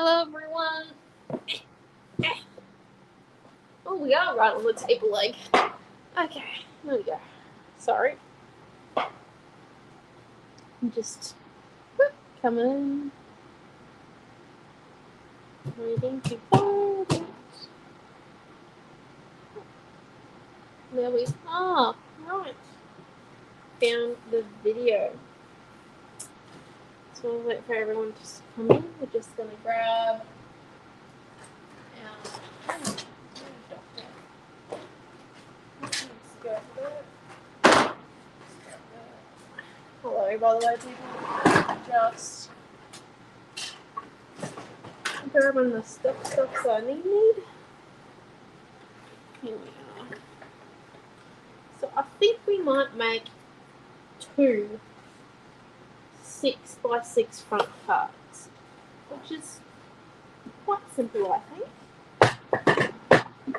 Hello, everyone. Oh, we are right on the table leg. Okay, there we go. Sorry. I'm just coming in. Waiting to find it. There we are. Right. Found the video. So we'll wait for everyone to come in. We're just going to grab our Hello, by the way, people. Just grabbing the stuff I need. Here we are. So I think we might make 2 6x6 front parts, which is quite simple, I think,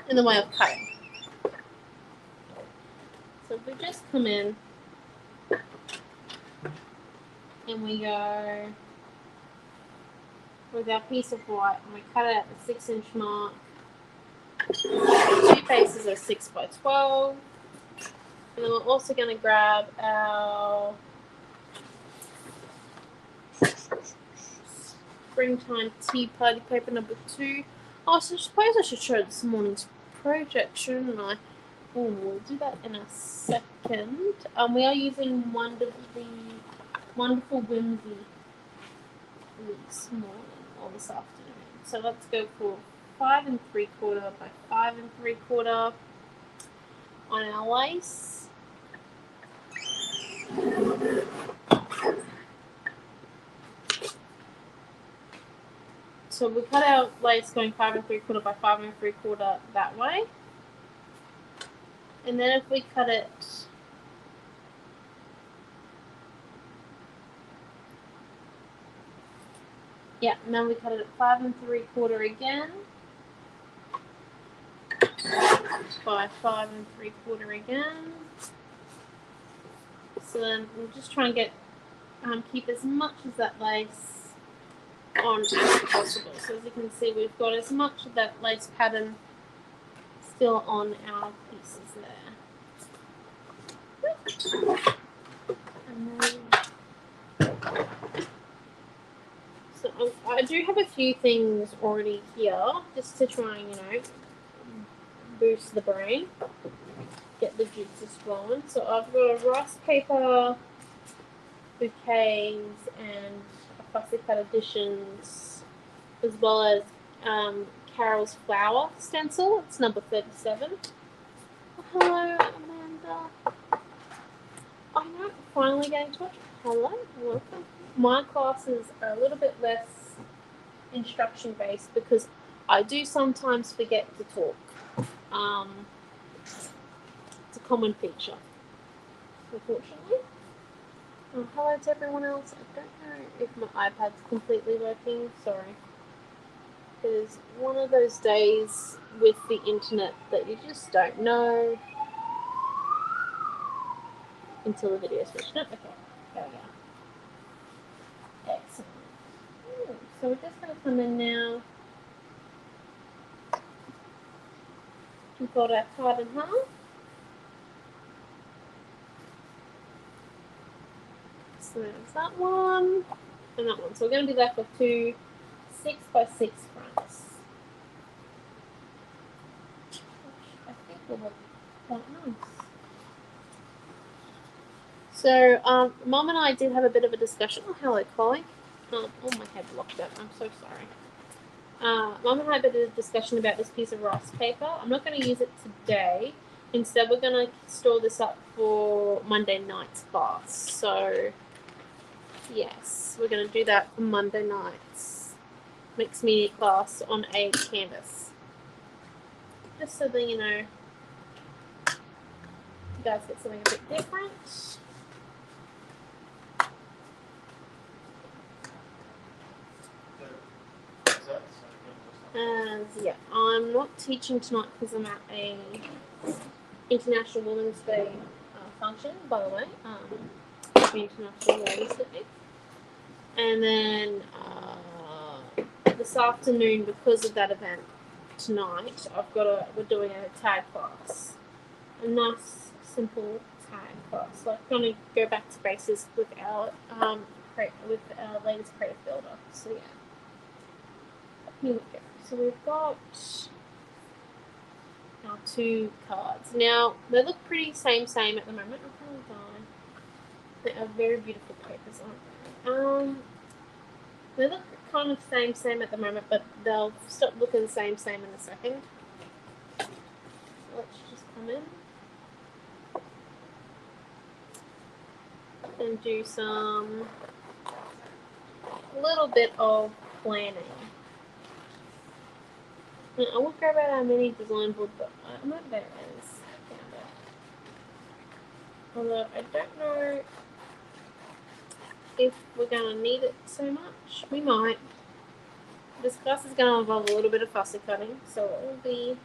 in the way of cutting. So if we just come in and we go with our piece of white and we cut it at the 6-inch mark, 2 faces are 6x12, and then we're also going to grab our Springtime Tea Party paper number 2. Oh, so I suppose I should show this morning's project, shouldn't I? Oh, we'll do that in a second. We are using Wonderful Whimsy this morning or this afternoon. So let's go for 5 3/4 by 5 3/4 on our lace. So we cut our lace going 5 3/4 by 5 3/4 that way. And then if we cut it and then we cut it at 5 3/4 again by 5 3/4 again. So then we'll just try and get keep as much of that lace on as possible. So as you can see, we've got as much of that lace pattern still on our pieces there. And then, so I do have a few things already here just to try and, boost the brain, get the juices flowing. So I've got a rice paper, bouquets, and fussy cut additions, as well as Carol's flower stencil. It's number 37. Oh, hello, Amanda. I know, finally getting to it. Hello, welcome. My classes are a little bit less instruction based because I do sometimes forget to talk. It's a common feature, unfortunately. Oh, hello to everyone else. I don't know if my iPad's completely working. Sorry. It's one of those days with the internet that you just don't know until the video's finished. No, okay. There we go. Excellent. Ooh, so we're just going to come in now and fold our card in half. So there's that one and that one. So we're going to be left with 2 6x6 fronts, which I think will look quite nice. So, Mum and I did have a bit of a discussion. Oh, hello, Chloe. Oh, my head blocked it. I'm so sorry. Mum and I had a bit of a discussion about this piece of rice paper. I'm not going to use it today. Instead, we're going to store this up for Monday night's class. So, yes, we're going to do that for Monday night's mixed media class on a canvas. Just so that, you guys get something a bit different. I'm not teaching tonight because I'm at a International Women's Day function, by the way. Happy International Women's Day. And then this afternoon, because of that event tonight, we're doing a tag class. A nice, simple tag class. Like, we're going to go back to basics with our latest creative builder. So, yeah. Here we go. So, we've got our 2 cards. Now, they look pretty same at the moment. They are very beautiful papers, aren't they? They look kind of same at the moment, but they'll stop looking same in a second. Let's just come in and do a little bit of planning. Now, I won't grab out our mini design board, but there it is. Found it. Although I don't know if we're going to need it so much. We might. This class is going to involve a little bit of fussy cutting, so it will be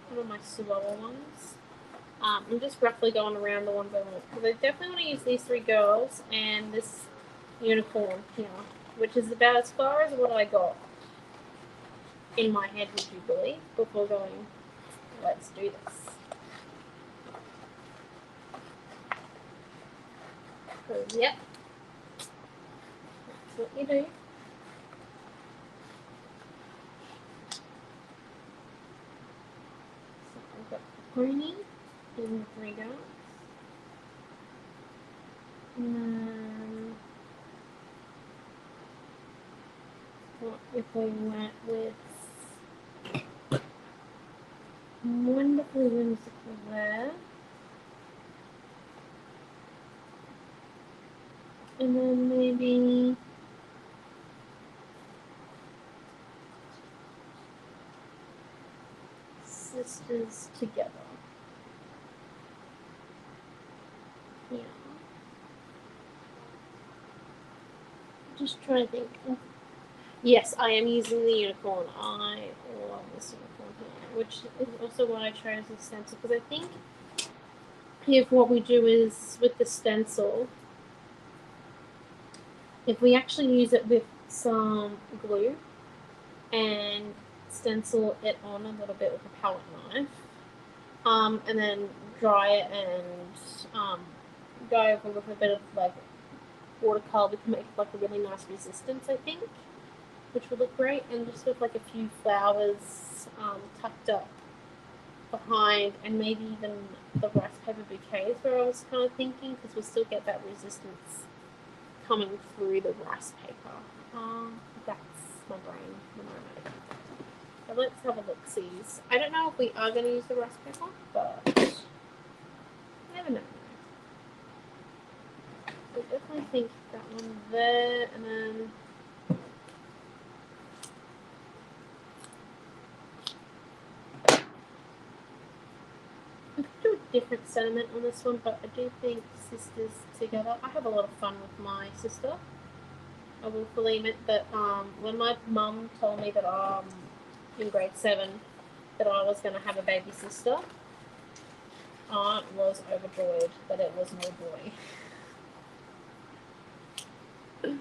one of my slower ones. I'm just roughly going around the ones I want, because I definitely want to use these 3 girls and this unicorn here, which is about as far as what I got in my head, would you believe, before going, let's do this. Because, yep, that's what you do. So I've got the pony in the 3 girls. And then, what if we went with wonderfully whimsical there? And then maybe sisters together. Yeah. Just trying to think. Yes, I am using the unicorn. I love this unicorn here, which is also why I chose the stencil, because I think if what we do is with the stencil, if we actually use it with some glue and stencil it on a little bit with a palette knife, and then dry it and go over with a bit of like watercolor, we can make like a really nice resistance, I think, which would look great, and just with like a few flowers tucked up behind, and maybe even the rice paper bouquets where I was kind of thinking, because we'll still get that resistance coming through the rice paper. That's my brain at the moment. So let's have a look-sees. I don't know if we are going to use the rice paper, but you never know. So I definitely think that one there, and then we could do a different sentiment on this one, but I do think sisters together. I have a lot of fun with my sister. I will fully admit that when my mum told me that in grade 7 that I was going to have a baby sister, I was overjoyed that it was no boy. Really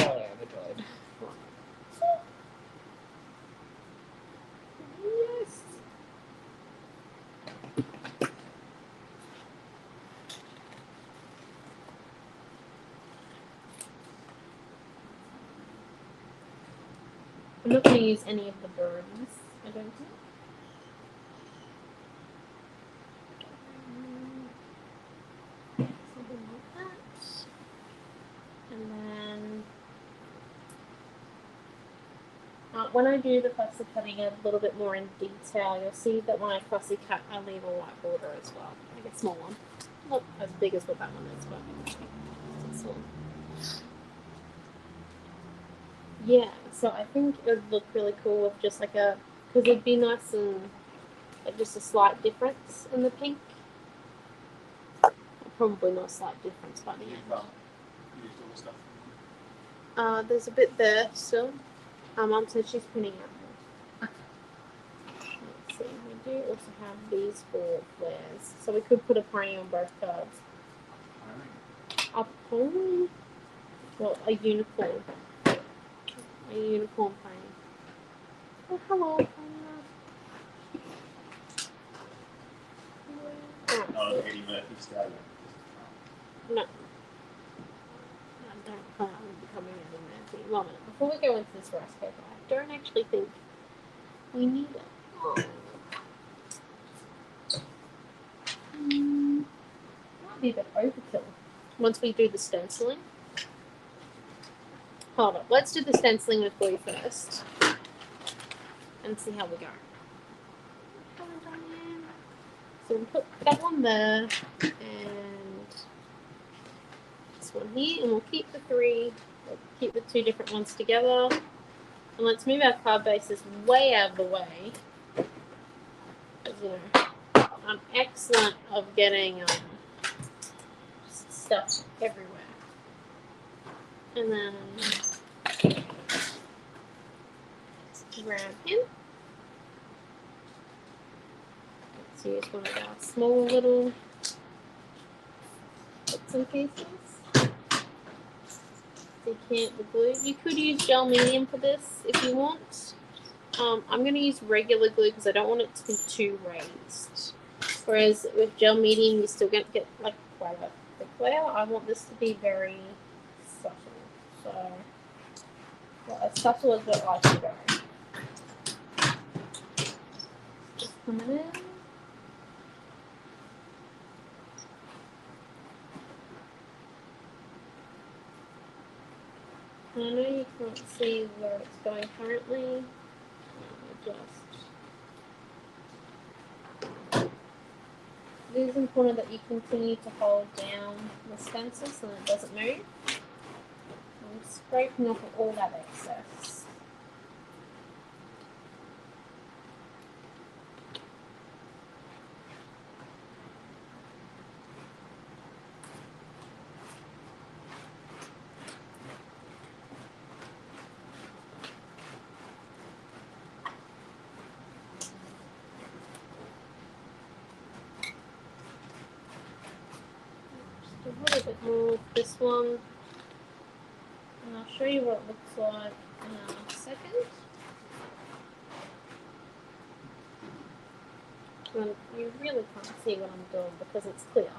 overjoyed. Yes. I'm not going to use any of the birds, I don't think. Something like that. And then when I do the fussy cutting a little bit more in detail, you'll see that when I fussy cut, I leave a white border as well, like a small one. Not as big as what that one is, but it's small. Yeah, so I think it would look really cool with just like because it'd be nice and like just a slight difference in the pink. Probably not a slight difference by the end. Used all the stuff. There's a bit there still. Mum said she's printing out more. Let's see, we do also have these 4 flares, so we could put a pony on both cards. A pony? Well, a unicorn. A a unicorn pony. Oh, hello, Pony. Not an Eddie Murphy stallion. No. I don't plan on becoming Eddie Murphy. One minute. Before we go into this rice paper, I don't actually think we need it. Oh. Might be a bit overkill once we do the stenciling. Hold on. Let's do the stenciling with glue first and see how we go. So we'll put that one there and this one here, and we'll keep the three, we'll keep the two different ones together. And let's move our card bases way out of the way. Because, you know, I'm excellent of getting stuff everywhere. And then grab him. Let's use one of our small little bits and pieces. Decant the glue. You could use gel medium for this if you want. I'm going to use regular glue because I don't want it to be too raised. Whereas with gel medium, you're still going to get like quite a thick layer. I want this to be very subtle. So, well, as subtle as what I can go. Just come in. I know you can't see where it's going currently. It is important that you continue to hold down the stencil so that it doesn't move. I'm scraping off all that excess. A little bit more with this one, and I'll show you what it looks like in a second. And you really can't see what I'm doing because it's clear.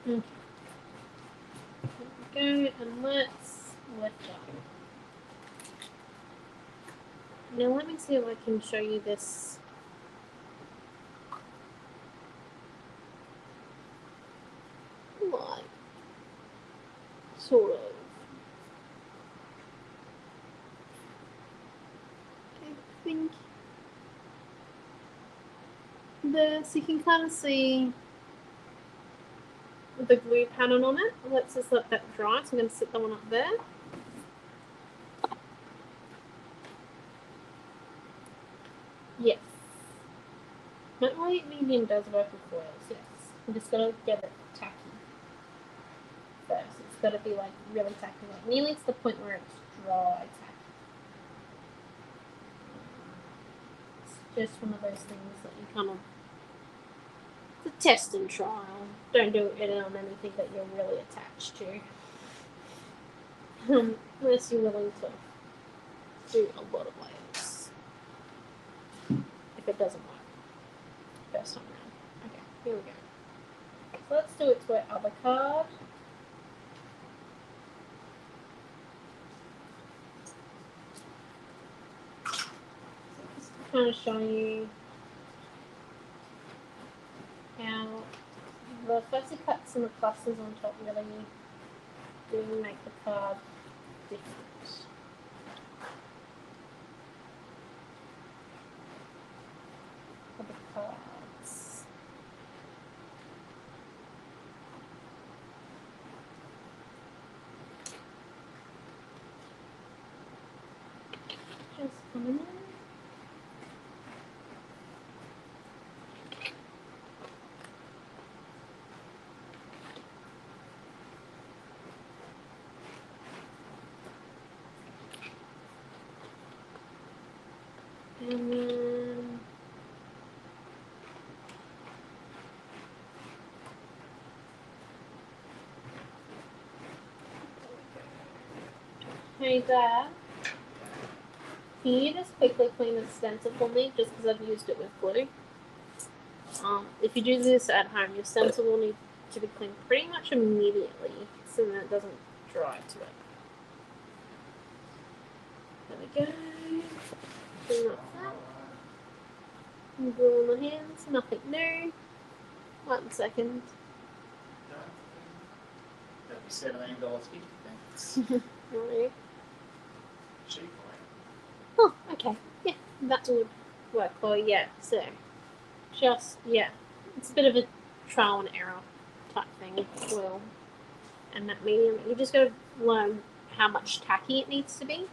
Okay. There we go, and let's lift up. Now let me see if I can show you this. Like, sort of. I think there, so you can kind of see the glue pattern on it. Let's just let that dry. So I'm going to sit that one up there. Yes. Light medium does work with foils, yes. I'm just going to get it tacky first. It's got to be like really tacky, like nearly to the point where it's dry tacky. It's just one of those things that you kind of, it's a test and trial. Don't do it on anything that you're really attached to. Unless you're willing to do a lot of layers. If it doesn't work first time around. Okay, here we go. So let's do it to our other card. So just to kind of show you how the fussy cuts and the pluses on top really do make the card different. For the cards. coming in. And then hey Dad, can you just quickly clean the stencil for me just because I've used it with glue? If you do this at home, your stencil will need to be cleaned pretty much immediately so that it doesn't dry to it. There we go. Clean up that. And glue on the hands, nothing new. 1 second. That'd be $17.50. Thanks. Right. Cheap. Oh, okay. Yeah, that would work well, yeah. So, just, yeah. It's a bit of a trial and error type thing. Well, and that medium, you just got to learn how much tacky it needs to be.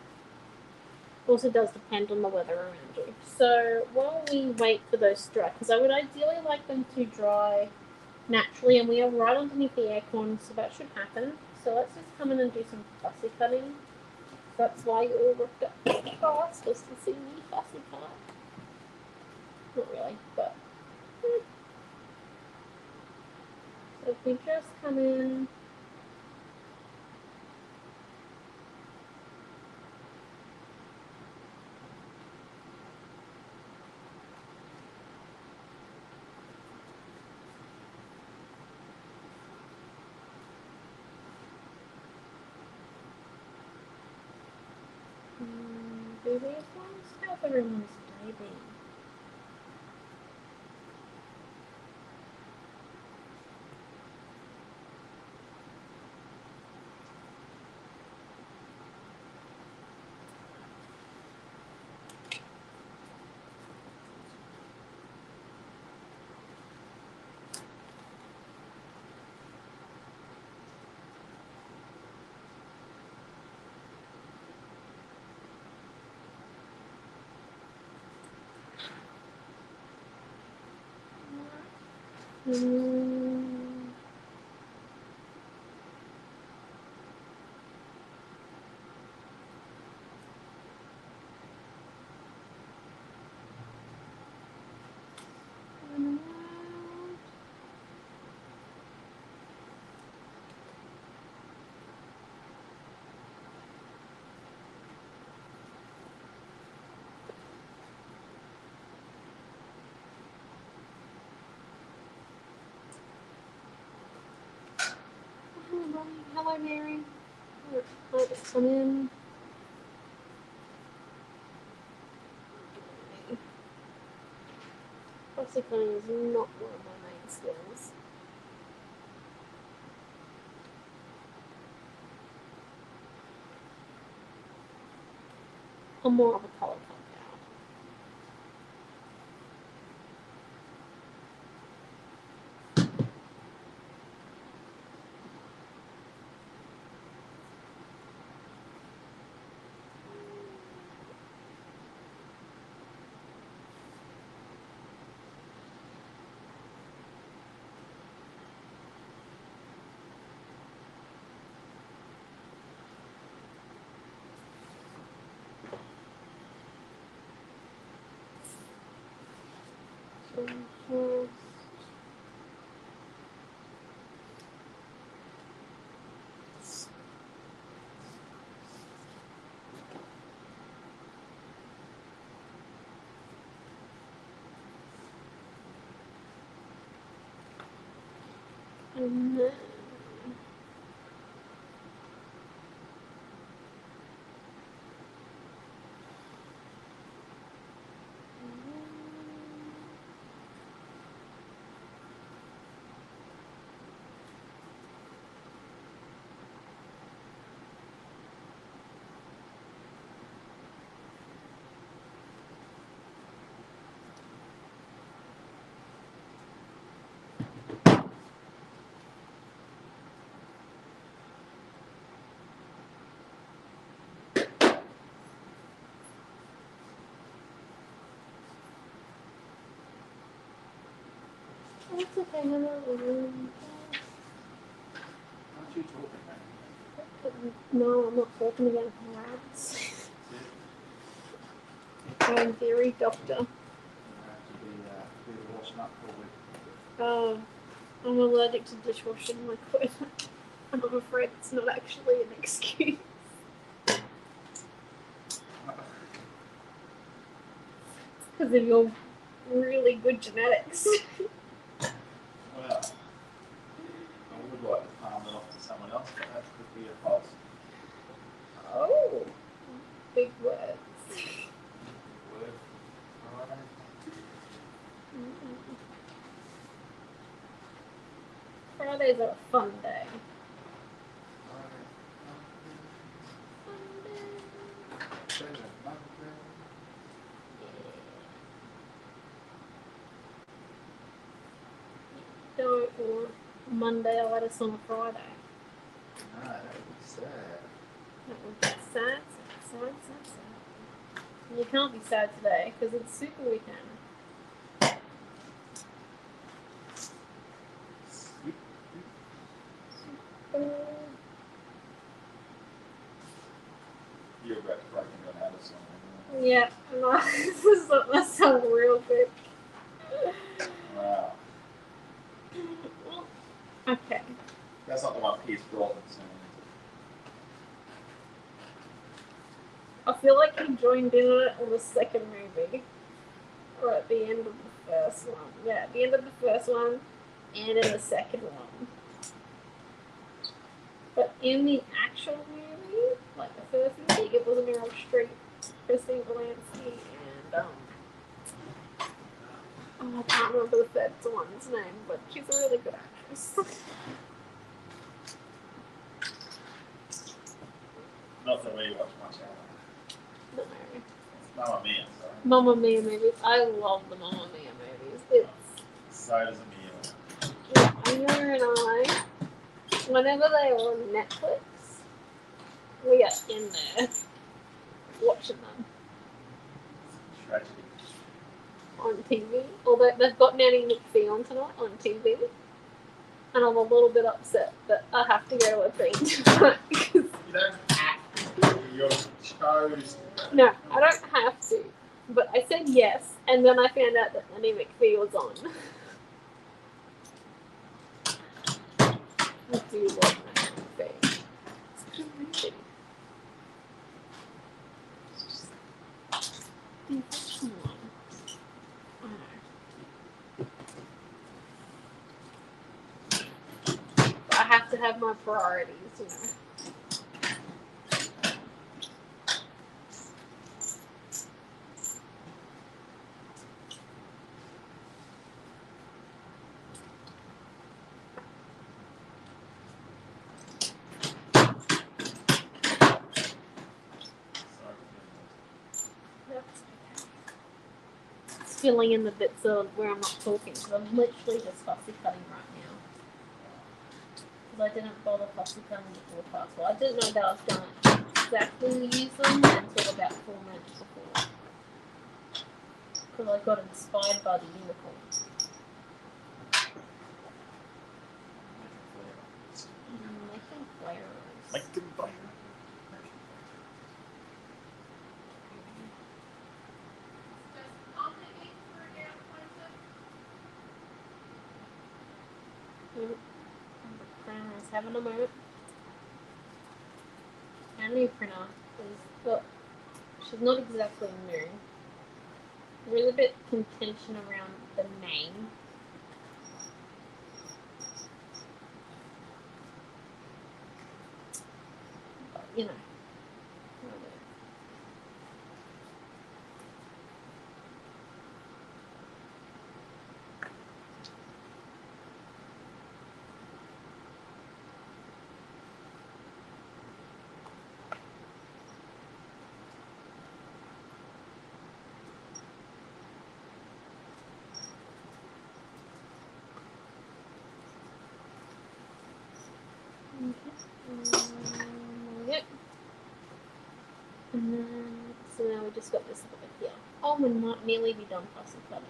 Also does depend on the weather around you. So while we wait for those to dry, because I would ideally like them to dry naturally, and we are right underneath the aircon, so that should happen. So let's just come in and do some fussy cutting. That's why you all looked up fast, just to see me fussy cut. Not really, but so if we just come in. Do these ones? How's everyone's day been? Hello, Mary. Let's come in. Fussy cutting is not one of my main skills. I'm more of a colour cut now. So just and then That's okay, Hannah. Aren't you talking about? No, I'm not talking about rats. I'm a theory doctor. You have to be washing up for a week. I'm allergic to dishwashing liquid. And I'm afraid it's not actually an excuse. Because of your really good genetics. Well, I would like to palm it off to someone else, but that could be a false. Oh, big words. Word. Alright. Fridays are a fun day. Don't want Monday-itis on a Friday. No, that would be sad. That would be sad. You can't be sad today because it's Super Weekend. You're about to break into an Addison. Yeah, no, this is that sounds real quick. Wow. Okay. That's not the one Pierce Brosnan sang. I feel like he joined in on it on the second movie. Or at the end of the first one. Yeah, at the end of the first one and in the second one. But in the actual movie, like the first movie, it was Meryl Streep, Christine Baranski, and I can't remember the third one's name, but she's a really good actress. Not that we watch much out. No. Mamma Mia, sorry. Mamma Mia movies. I love the Mamma Mia movies. It's So does Amelia. Anya and I, whenever they are on Netflix, we are in there watching them Tragedy. on TV. Although they've got Nanny McPhee on tonight on TV, and I'm a little bit upset that I have to go to a thing tonight. You don't have to. You're chose to. No, I don't have to. But I said yes, and then I found out that Nanny McPhee was on. I do love Nanny McPhee. It's good movie. Come on. I have to have my priorities, you know. It's filling in the bits of where I'm not talking, because I'm literally just fussy cutting right now. Because I didn't bother fussy cutting before class. Well, I didn't know that I was going to exactly use them until about 4 minutes before. Because I got inspired by the unicorn. Making flares. Make them fire. The printer is having a moment. Our new printer is, well, she's not exactly new. There's a bit contention around the name. But, you know. Yep. And then, so now we just got this over here. Oh, we might nearly be done fussy cutting.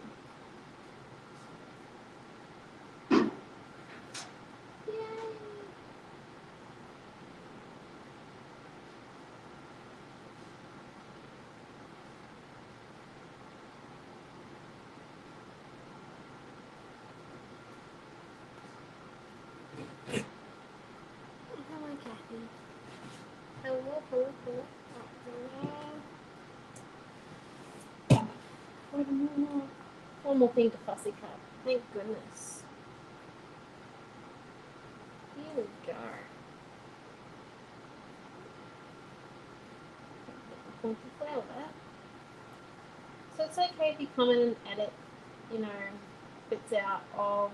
colour. One more thing to fussy cut. Thank goodness. Here we go. Flower that. So it's okay if you come in and edit, you know, bits out of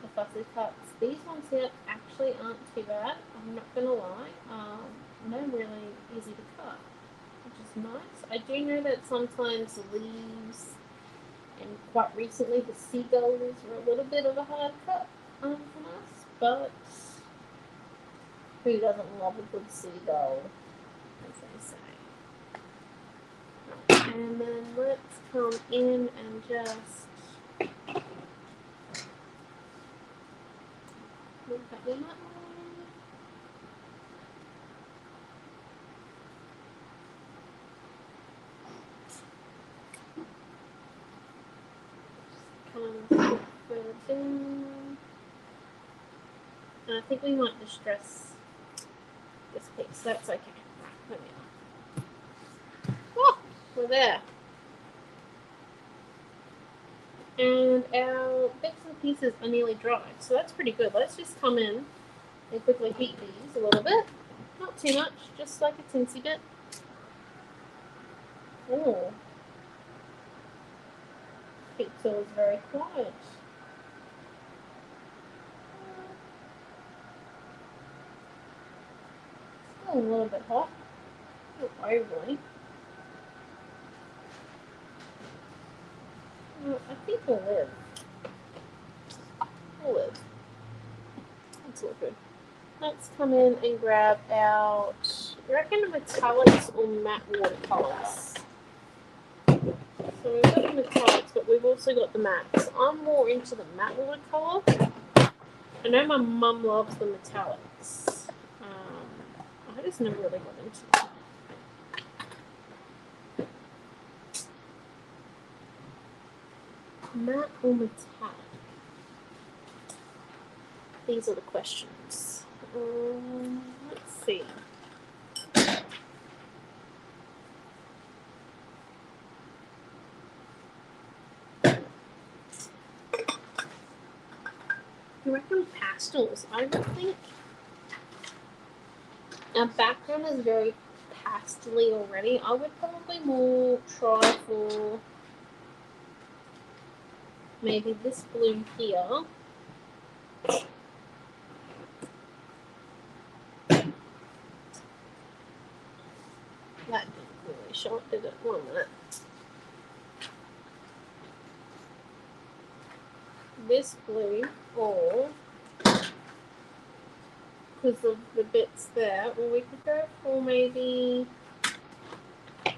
the fussy cuts. These ones here actually aren't too bad. I'm not gonna lie. They're really easy to cut, which is nice. I do know that sometimes the leaves, and quite recently the seagulls were a little bit of a hard cut from us, but who doesn't love a good seagull, as they say. And then let's come in and just look at them that way. Just kind of further down. And I think we might distress this piece. That's okay. Right, there we are. Oh, we're there. And our bits and pieces are nearly dry, so that's pretty good. Let's just come in and quickly heat these a little bit. Not too much, just like a teensy bit. Oh. Heat tool is very quiet. Still a little bit hot. Not overly. I think we'll live. We'll live. That's all good. Let's come in and grab out, I reckon, metallics or matte watercolors. So we've got the metallics, but we've also got the mattes. I'm more into the matte watercolor. I know my mum loves the metallics. I just never really got into them. Matte or metallic? These are the questions. Let's see. I reckon pastels. I would think our background is very pastel-y already. I would probably more try for maybe this blue here. That didn't really show it, did it? 1 minute. This blue, or because of the bits there, or we could go for maybe, I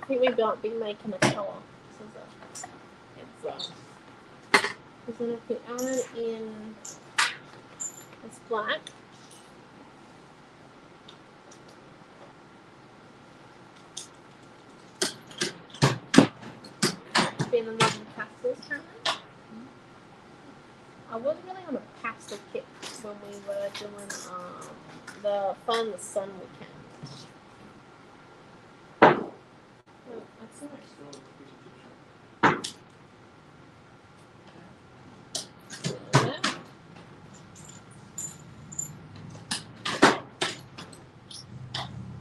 think we might be making a colour. Because then if we add in this black, being another pastels kind of. I was really on a pastel kick when we were doing the Fun the Sun weekend. Oh, that's nice.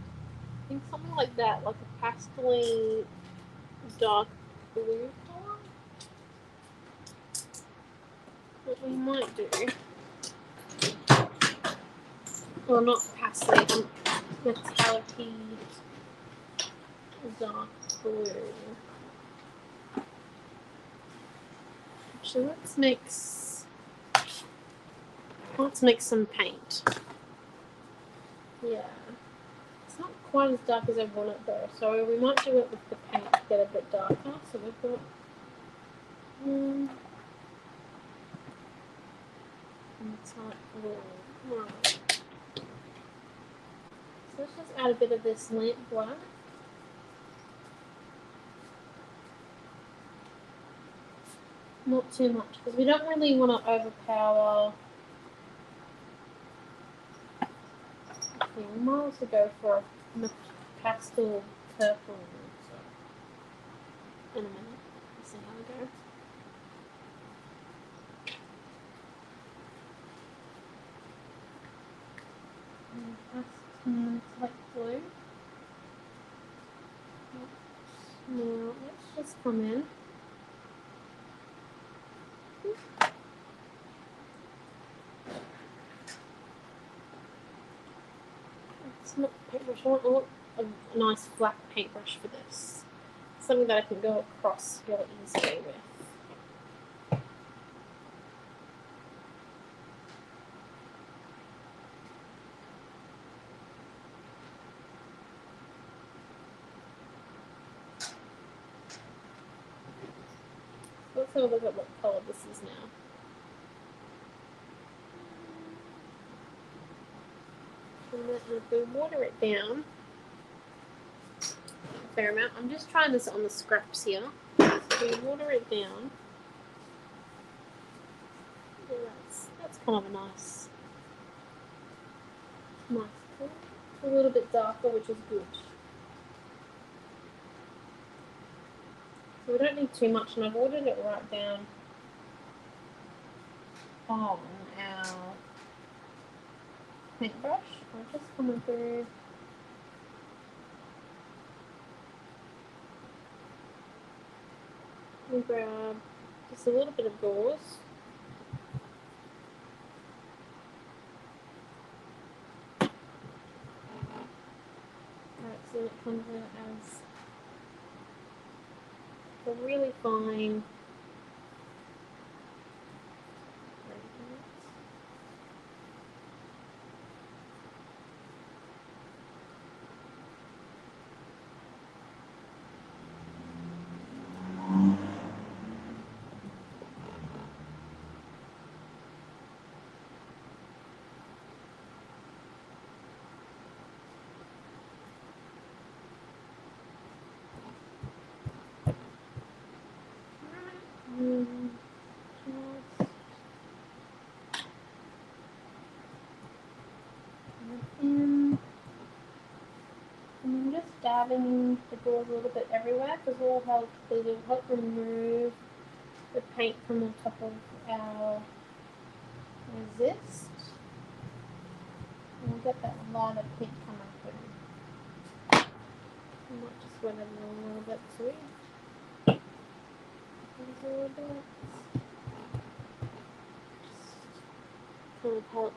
I think something like that, like a pastel-y dark blue color. What we might do, well, not pastel, metallic-y dark blue. So let's mix some paint. Yeah. It's not quite as dark as I want it though, so we might do it with the paint to get a bit darker. So we've got metallic blue. Right. So let's just add a bit of this lamp black. Not too much, because we don't really want to overpower Yeah, we might also go for a pastel purple in a minute. Let's see how we go. It's like blue. Now let's just come in. It's not paintbrush. I want a nice flat paintbrush for this. Something that I can go across real easily with. Let's have a look at what colour this is now. And if we water it down a fair amount, I'm just trying this on the scraps here. So we water it down. Yeah, that's kind of a nice colour. It's a little bit darker, which is good. So we don't need too much, and I've watered it right down on our paintbrush. I'm just coming through. And grab just a little bit of gauze. Alright, so it comes in as a really fine and I'm just dabbing the gauze a little bit everywhere because it'll help remove the paint from on top of our resist. And we'll get that lighter pink coming through. I might just wet it a little bit too. A little bit. Just kind of help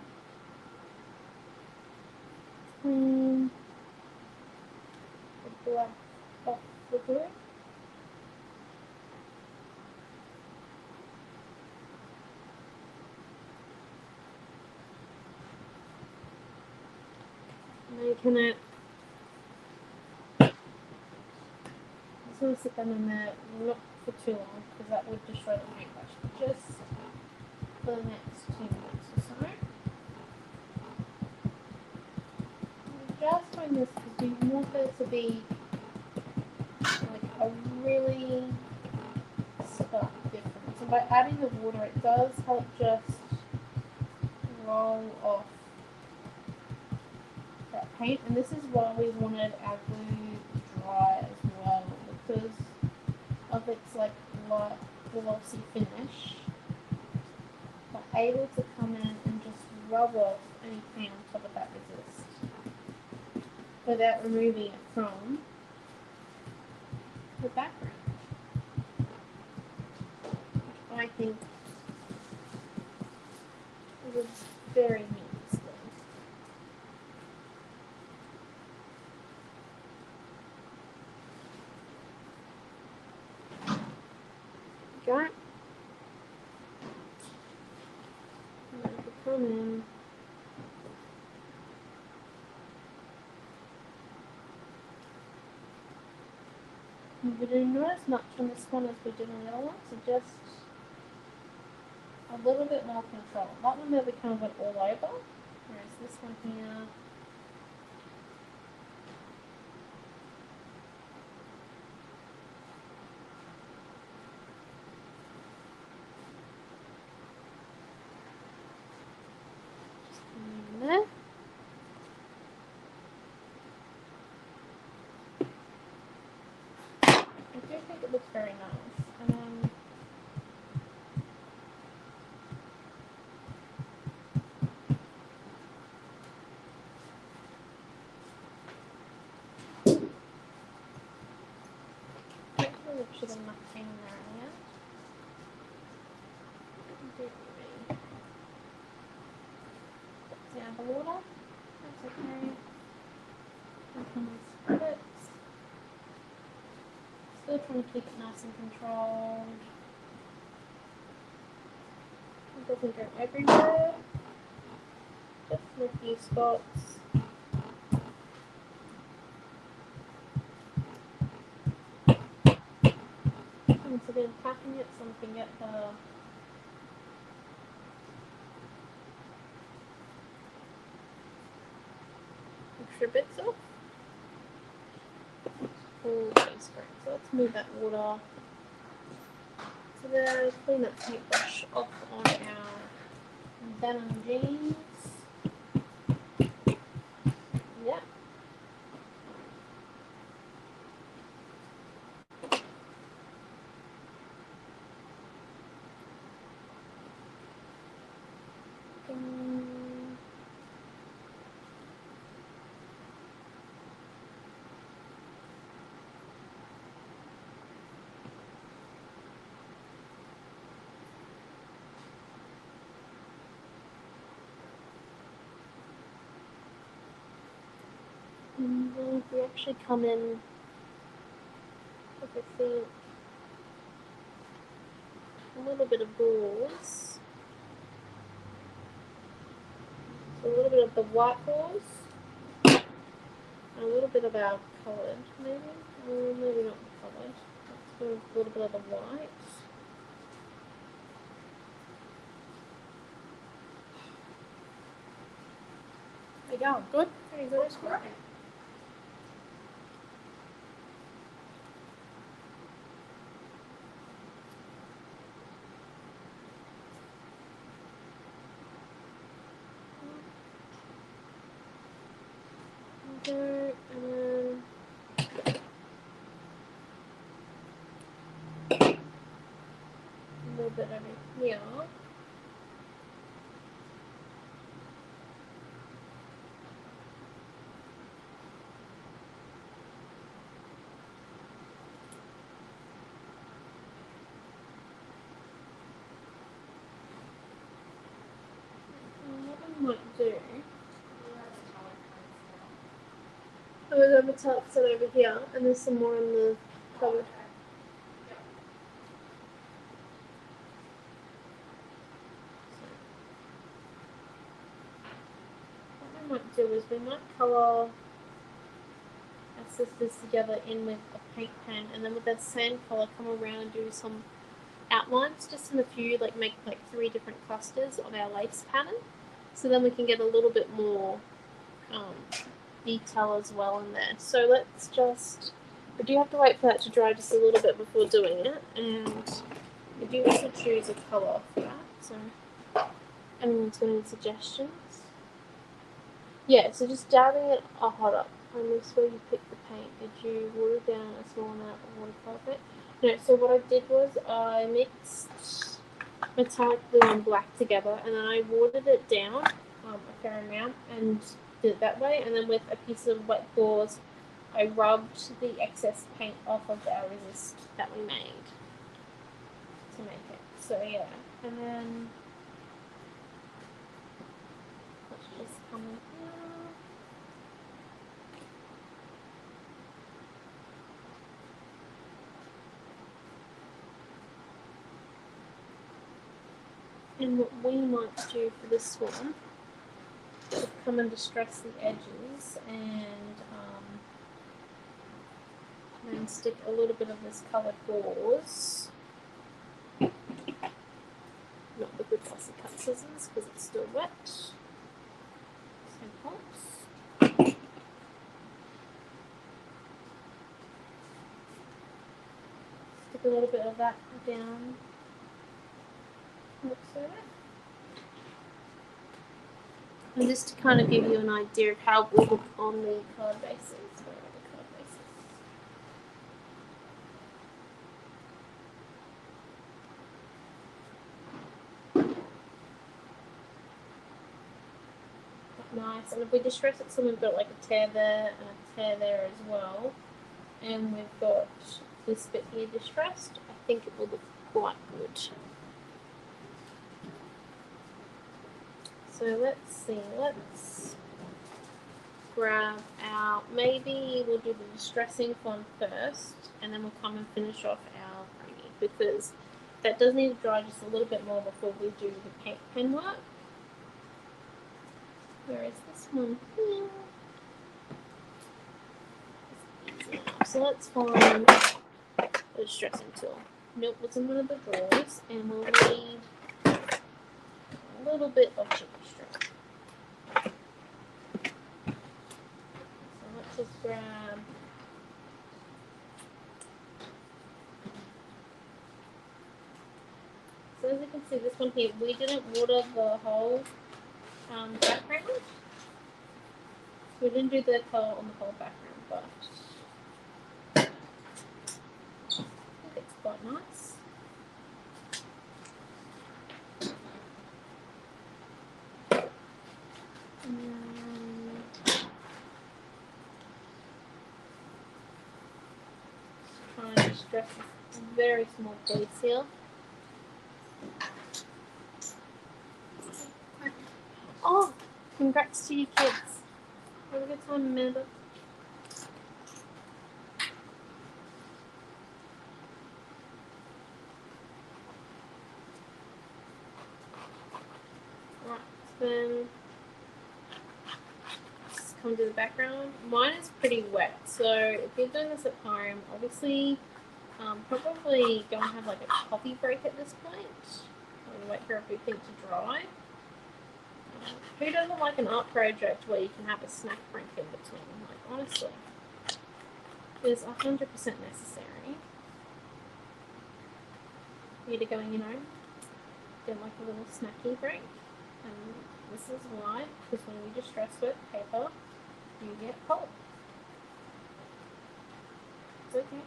clean the black off the glue. Making it. I just want to sit them in there not for too long because that would destroy the paintbrush. Just for the next 2 minutes or so. I'm just doing this because we want there to be like a really stark difference. And by adding the water, it does help just roll off that paint. And this is why we wanted our glue dry as well, because of its like light glossy finish. We're able to come in and just rub off any paint on top of that resist without removing it from the background. I think it was very neat display. Got it. And then if you come in, we didn't notice much on this one as we did on the other one, so just a little bit more control. That one there we kind of went all over, whereas this one here, just come in there. very nice. And then hopefully we've actually got enough paint in there in the end. Down the water. That's okay. Spread it. Still trying to keep it nice and controlled. It doesn't go everywhere. Just in a few spots. Once again, tapping it so we can get the extra bits off. Okay, great. So let's move that water to there. Clean that paintbrush off on our denim jeans. Yeah. And then if we actually come in with a little bit of gauze, so a little bit of the white gauze, and a little bit of our coloured, maybe, or maybe not coloured. Let's do a little bit of the white. There you go. Good. Very good. That's great. Okay, and then a little bit over here. What I might do. Oh, we've got metallic set over here, and there's some more in the cupboard. What we might do is we might colour our sisters together in with a paint pen, and then with that same colour come around and do some outlines, just in a few, like make like 3 different clusters of our lace pattern, so then we can get a little bit more detail as well in there. So let's just, we do have to wait for that to dry just a little bit before doing it, and we do also choose a colour for that, so anyone's got any suggestions? Yeah, so just dabbing it hot up. And this is where you pick the paint. Did you water down a small amount of watercolor paint? No, so what I did was I mixed metallic blue and black together, and then I watered it down a fair amount and did it that way. And then with a piece of wet gauze, I rubbed the excess paint off of our resist that we made to make it. So yeah, and then let's just come in here. And what we might do for this one is come and distress the edges and then stick a little bit of this coloured gauze. Not the good fussy cut scissors because it's still wet. So pops. Stick a little bit of that down. And just to kind of give you an idea of how it will look on the card bases. Where are the card bases? nice. And if we distress it, so we've got like a tear there and a tear there as well, and we've got this bit here distressed, I think it will look quite good. So let's see, let's grab out, maybe we'll do the distressing one first, and then we'll come and finish off our pony, because that does need to dry just a little bit more before we do the paint pen work. Where is this one? Here. So let's find the distressing tool. Nope, what's in one of the drawers, and we'll need a little bit of chippy strip. So let's just grab. So as you can see, this one here, we didn't water the whole background. We didn't do the colour on the whole background, but I think it's quite nice. Trying to distress a very small piece here. Oh, congrats to you kids. Have a good time, Amanda. Right, then just come to the background. Mine is pretty wet, so if you're doing this at home, obviously probably go and have like a coffee break at this point. And wait for everything to dry. Who doesn't like an art project where you can have a snack break in between? Like, honestly, it's 100% necessary for you to go, you know, get like a little snacky break. And this is why, because when you distress wet paper, you get pulp. It's okay.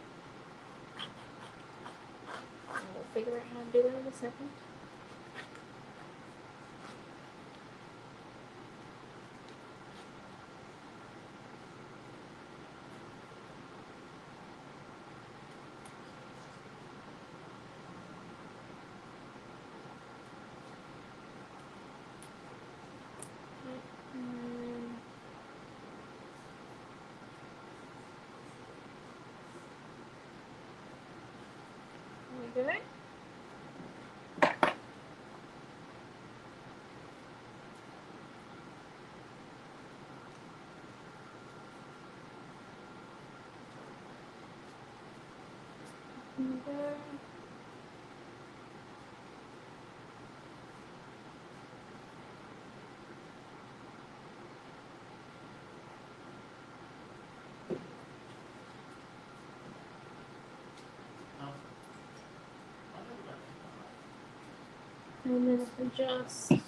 And we'll figure out how to do that in a second. There we go. And then adjust this,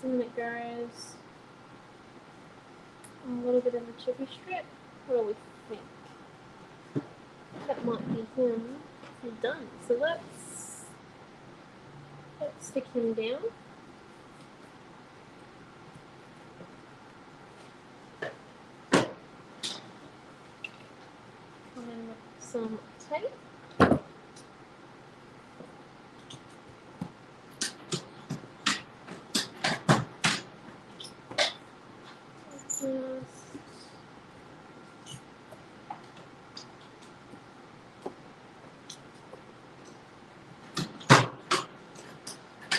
and then it goes a little bit of a chippy strip. What do we think? That might be him. He's done. So let's stick him down. And then with some tape.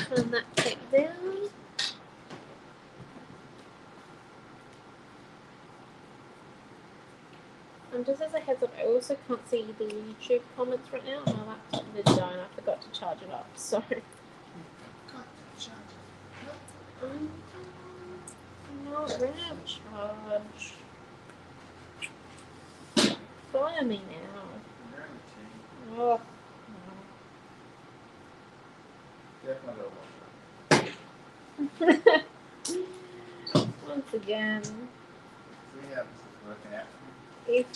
Turn that tape down. And just as a heads up, I also can't see the YouTube comments right now. My laptop did die and I forgot to charge it up, so. Not ready to charge. Fire me now. Oh. Once again. We have this working out. If,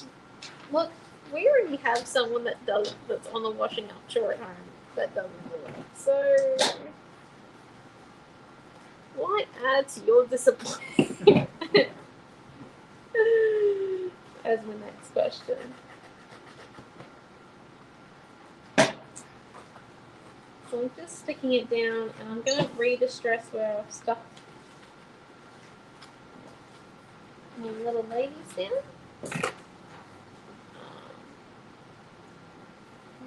look, we already have someone that does that's on the washing up chore at home that doesn't do it. So why add to your disappointment? As my next question. So I'm just sticking it down, and I'm going to redistress where I've stuck my little ladies down. There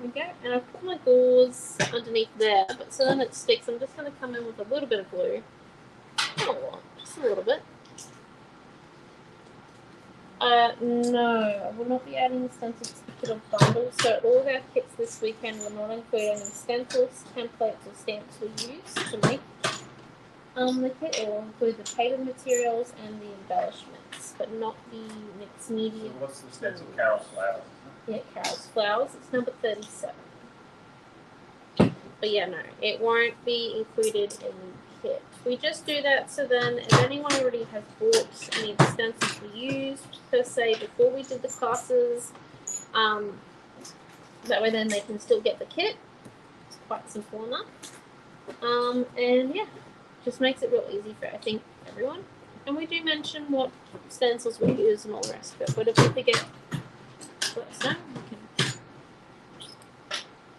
we go. And I've put my gauze underneath there, but so then it sticks. I'm just going to come in with a little bit of glue. Not a lot, just a little bit. No, I will not be adding the stencils to the kit or bundle. So all of our kits this weekend will not include any stencils, templates, or stamps we use to make. The kit will include the paper materials and the embellishments, but not the mixed media. So what's the stencil? Carol's Flowers. Yeah, Carol's Flowers. It's number 37. But yeah, no, it won't be included in the kit. We just do that so then if anyone already has bought any of the stencils we used, per se, before we did the classes, that way then they can still get the kit. It's quite simple enough. And yeah, just makes it real easy for, I think, everyone. And we do mention what stencils we use and all the rest of it. But if we forget, let us know. We can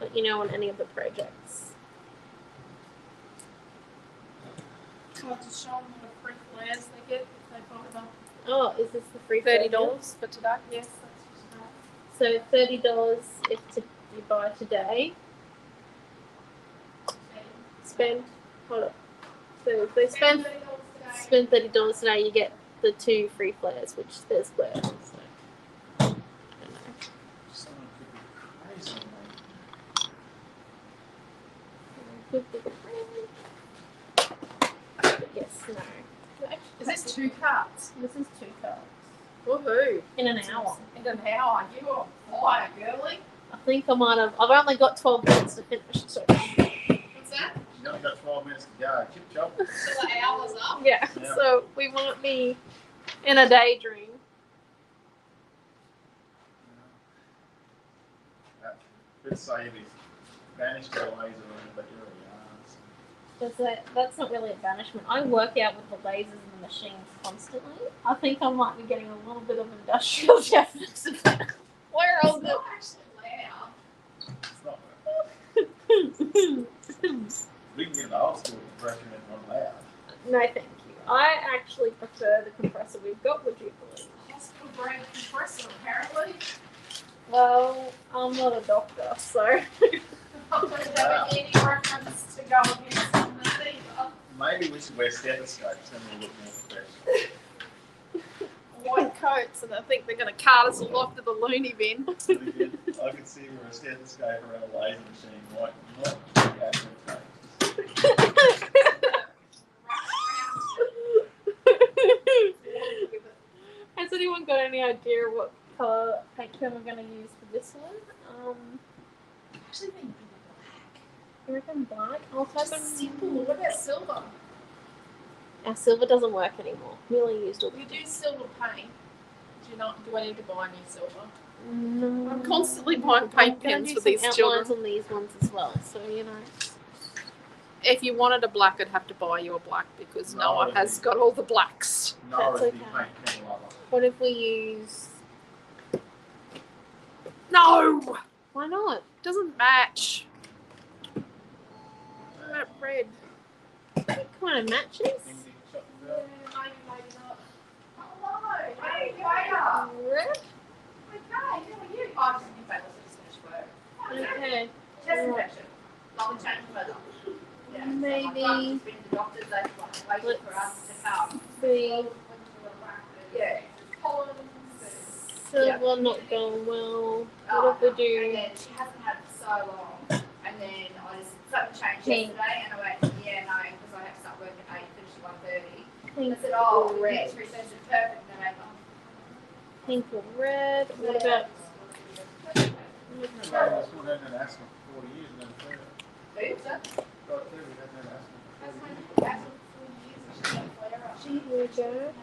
let you know on any of the projects. I'll have to show them what free flares they get if they buy them. Oh, is this the free $30 for today? Yes, that's just So $30 if you buy today. Spend, hold up. So if they spend $30 today, you get the 2 free flares, which there's flares. So. I don't know. Someone could be crazy, Yes, no. Is this 2 carts? This is 2 cards. Woohoo! In an hour. In an hour. You are fire, girly. I think I might have. I've only got 12 minutes to finish. So. What's that? You've only got 12 minutes to go. Chip chop. So the hour's up. Yeah. Yeah. So we might be in a daydream. Could say he's vanished away around, but you're That's not really a banishment. I work out with the lasers and the machines constantly. I think I might be getting a little bit of industrial definition. Where else? It's not actually loud. It's not. We can get an old school compression in one loud. No, thank you. I actually prefer the compressor we've got. Would you believe? Hospital grade compressor, apparently. Well, I'm not a doctor, so. I don't have any reference to go against on this either. Maybe we should wear stethoscopes and we'll look more professional. White coats, and I think they're going to cart us all off to the loony bin. I could see we're a stethoscope or a laser machine, not Has anyone got any idea what colour paint pen we're going to use for this one? Actually, think black. You reckon black? I'll type in Simple. What about silver? Our silver doesn't work anymore. We only used all You do silver paint. Do I need to buy new silver? No. I'm constantly buying paint pens for these children. On these ones as well, so you know. If you wanted a black, I'd have to buy you a black because Noah has got all the blacks. No, That's it's okay. the paint pen lover. What if we use? No! Why not? Doesn't match. That red. It kind of matches. Maybe not. Oh no! Hey, Gaia! Red. Okay, how are you? I'm just in fact, let's just finish work. Okay. Chest infection. Not the change weather. Yeah. Maybe. So my been to the doctors, they've waited for us to come. See. Yeah. Pollen. Silver not going well. What if we And do? then she hasn't had it for so long. And then I just something changed Pink. yesterday and I went, yeah, no, because I have to start work at 8, finish at 1:30. Pink I said, oh, or red. red? She says it's perfect. And I went, Pink or red? What about? We've had an asthma for 40 years and never heard it. oops, Right there, we haven't had asthma that's for 40 years. my that's what 4 years and she had a flare up. Here we go.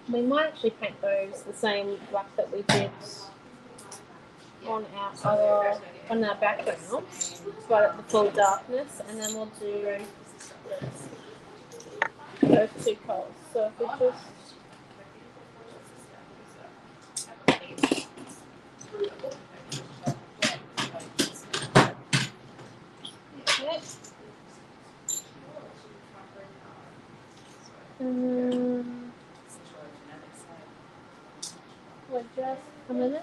We might actually paint those the same black that we did on our background, but at the full darkness, and then we'll do those two colours. So if we just okay. We're just coming in.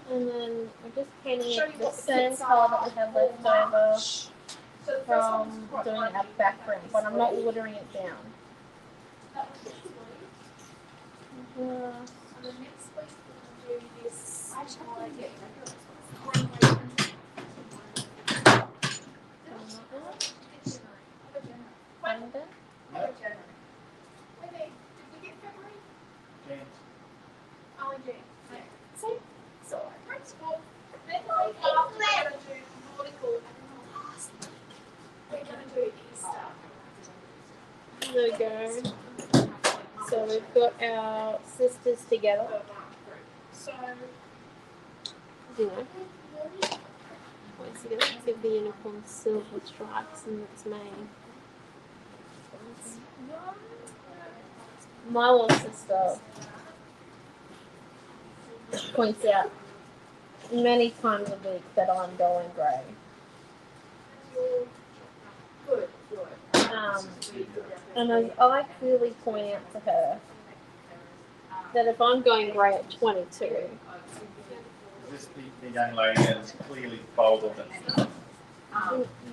And then we're just painting it the same colour that we had left over from doing our background, but I'm not watering it down. There we go. So we've got our sisters together. So, you know, once again, let's give the unicorn silver stripes, and that's me. My little sister points out many times a week that I'm going grey. And I clearly point out to her that if I'm going grey at 22, This the young lady that is clearly folded it.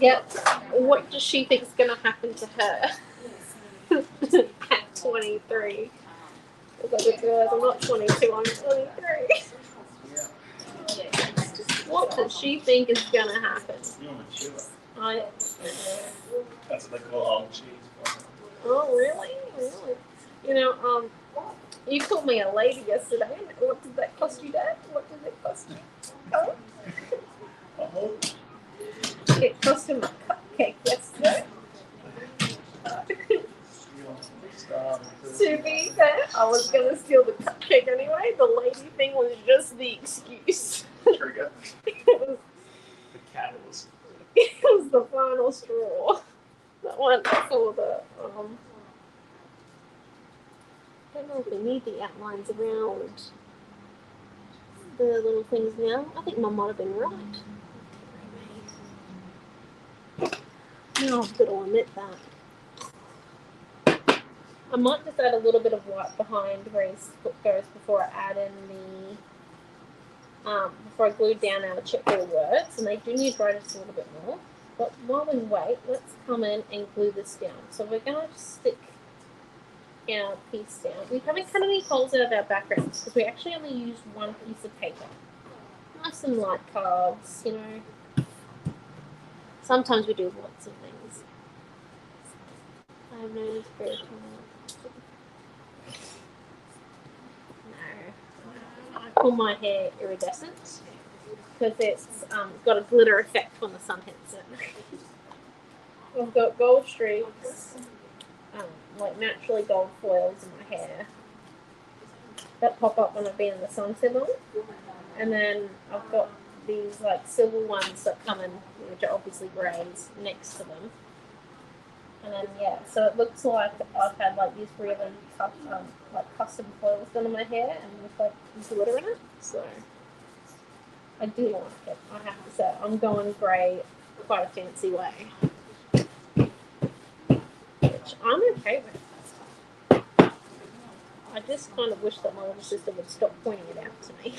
yep, what does she think is going to happen to her at 23? Because I just realised I'm not 22, I'm 23. What does she think is going to happen? You're mature. That's what they call old cheese. Oh, really? Really? You know, you called me a lady yesterday. What did that cost you, Dad? What did it cost you? Oh? It cost him a cupcake yesterday. To be fair, I was going to steal the cupcake anyway. The lady thing was just the excuse. Trigger. It was The catalyst. It was the final straw. That one for the I don't know if we need the outlines around the little things now. I think Mum might have been right. No, I've got to admit that. I might just add a little bit of white behind where his foot goes before I add in the before I glue down our checkerboard words, and they do need dry just a little bit more. But while we wait, let's come in and glue this down. So we're going to just stick our piece down. We haven't cut any holes out of our backgrounds because we actually only used one piece of paper. Nice and light cards, you know. Sometimes we do lots of things. I have no inspiration. No. I call my hair iridescent because it's got a glitter effect when the sun hits it. I've got gold streaks, like naturally gold foils in my hair that pop up when I've been in the sun too long. And then I've got these like silver ones that come in, which are obviously greys, next to them. And then yeah, so it looks like I've had like these really tough, like custom foils done in my hair and with like glitter in it. So I do like it. I have to say, I'm going grey quite a fancy way, which I'm okay with. I just kind of wish that my little sister would stop pointing it out to me.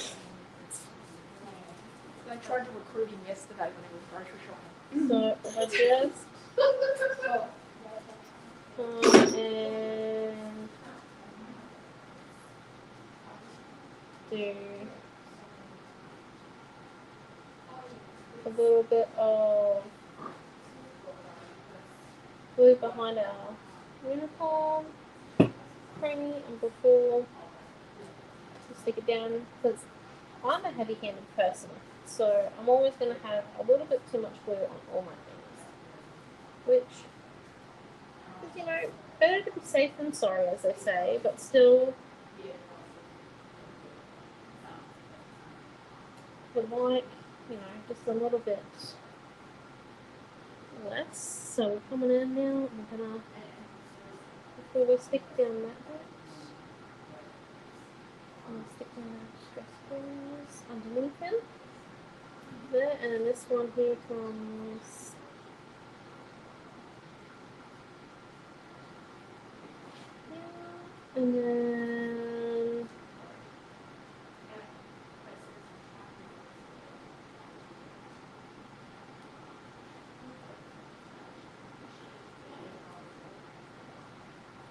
They tried to recruit him yesterday when he was grocery shopping. So if I just and do a little bit of glue behind our uniform, creamy, and before just stick it down because I'm a heavy-handed person. So I'm always going to have a little bit too much glue on all my things. Which is, you know, better to be safe than sorry, as they say, but still, would like, you know, just a little bit less. So we're coming in now. I'm gonna, before we stick down that bit, I'm gonna stick down our stress balls underneath him. There, and then this one here comes. And then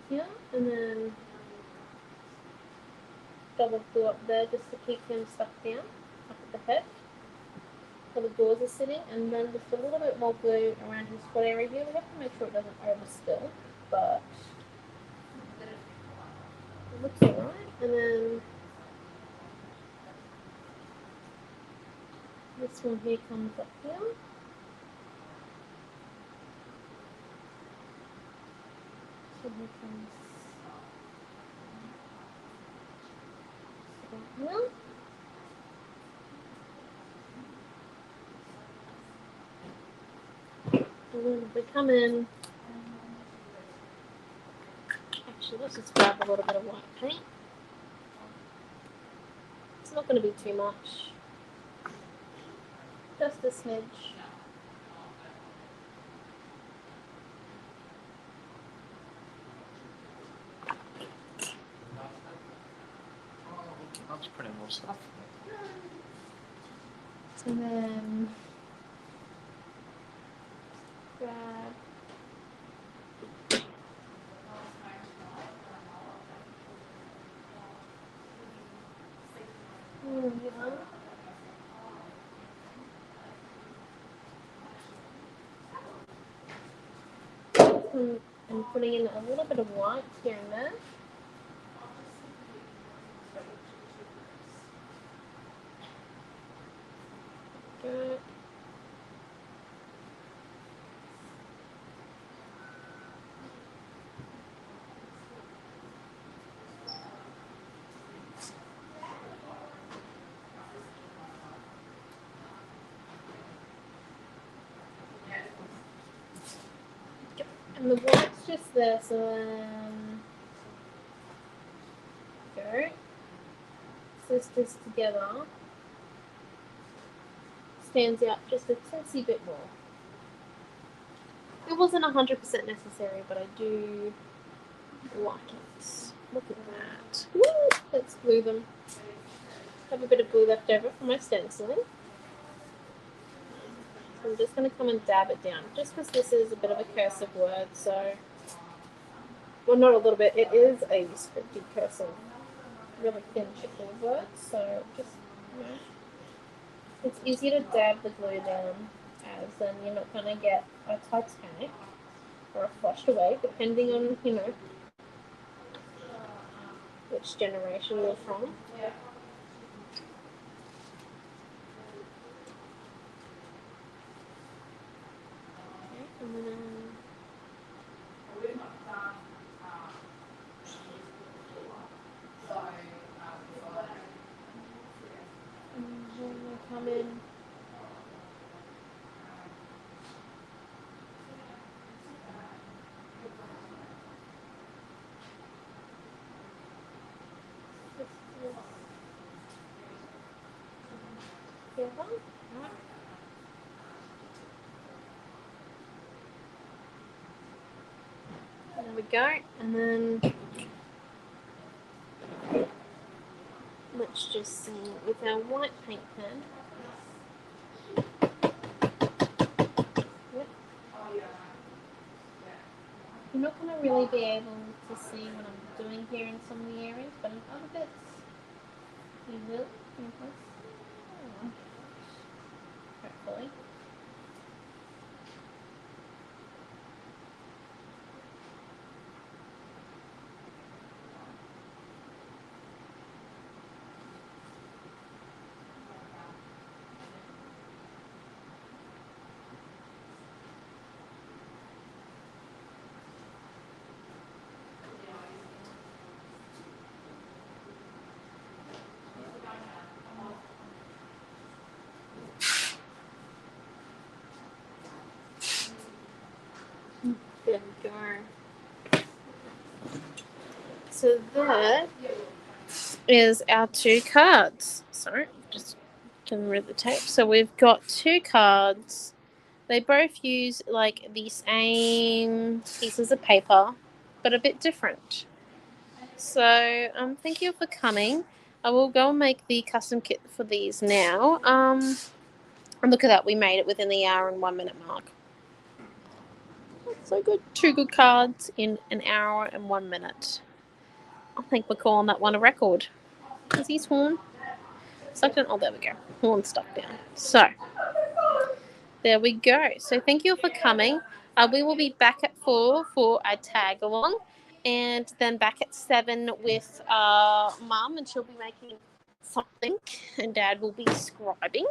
here, and then double glue up there just to keep him stuck down up at the head where the doors are sitting, and then just a little bit more glue around his foot area here. We have to make sure it doesn't overspill, but it looks alright. And then this one here comes up here. This one here comes about here. And then if we come in, actually let's just grab a little bit of white paint. It's not going to be too much, just a smidge. I'll just put in more stuff. And then grab and putting in a little bit of white here and there. Good. And the white's just there, so then go. This together stands out just a teensy bit more. It wasn't 100% necessary, but I do like it. Look at that. Woo! Let's glue them. Have a bit of glue left over for my stenciling. So I'm just going to come and dab it down, just because this is a bit of a cursive word, so, well, not a little bit, it is a scripted cursive, really thin checkerboard word, so just, you know, it's easy to dab the glue down, as then you're not going to get a Titanic or a flushed away, depending on, you know, which generation you're from. And then we'll come in. There we go, and then let's just see with our white paint pen. Yep. You're not going to really be able to see what I'm doing here in some of the areas, but in other bits, you will. Hopefully. There we go. So that is our 2 cards. Sorry, just getting rid of the tape. So we've got 2 cards. They both use like the same pieces of paper, but a bit different. So thank you for coming. I will go and make the custom kit for these now. And look at that, we made it within the hour and 1 minute mark. That's so good. 2 good cards in an hour and 1 minute. I think we're calling that one a record. Is he sworn? Stuck down. Oh, there we go. Horn stuck down. So there we go. So thank you for coming. We will be back at 4 for a tag along, and then back at 7 with Mum, and she'll be making something, and Dad will be scribing.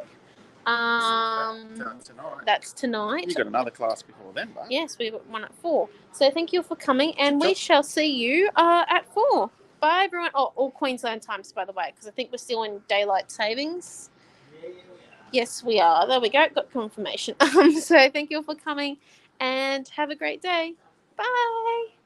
Tonight. That's tonight. You got another class before then, bud. Yes, we've got one at 4. So thank you for coming, and we shall see you at 4. Bye, everyone. Oh, all Queensland times, by the way, because I think we're still in daylight savings. Yes, we are. There we go. Got confirmation. So thank you for coming, and have a great day. Bye.